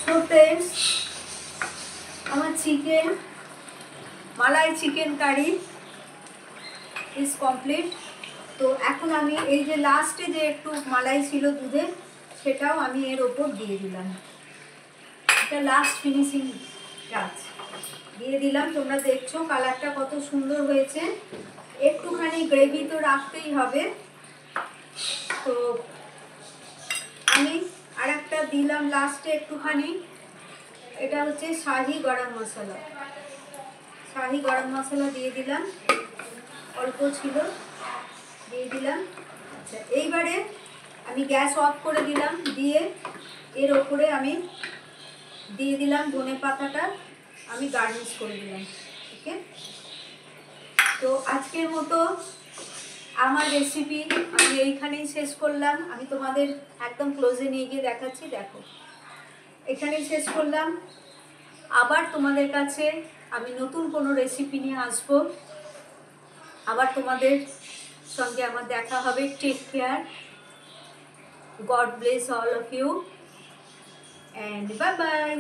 So friends, আমার chicken malai chicken curry is complete. তো এখন আমি এই যে লাস্টে যে একটু মালাই ছিল দুধে, সেটাও আমি এর ওপর দিয়ে দিলাম। এটা লাস্ট ফিনিশিং টাচ দিয়ে দিলাম। তোমরা দেখছো কালারটা কত সুন্দর হয়েছে। একটুখানি গ্রেভি তো রাখতেই হবে। তো আমি আর একটা দিলাম লাস্টে একটুখানি, এটা হচ্ছে শাহি গরম মশলা। শাহি গরম মশলা দিয়ে দিলাম, অল্প ছিল, দিয়ে দিলাম। আচ্ছা, এইবারে আমি গ্যাস অফ করে দিলাম, দিয়ে এর ওপরে আমি দিয়ে দিলাম ধনে পাতাটা, আমি গার্নিশ করে দিলাম। ওকে, তো আজকের মতো আমার রেসিপি আমি এইখানেই শেষ করলাম। আমি তোমাদের একদম ক্লোজে নিয়ে গিয়ে দেখাচ্ছি, দেখো এখানেই শেষ করলাম। আবার তোমাদের কাছে আমি নতুন কোনো রেসিপি নিয়ে আসবো, আবার তোমাদের সঙ্গে আমার দেখা হবে। Take care, God bless all of you, and bye bye.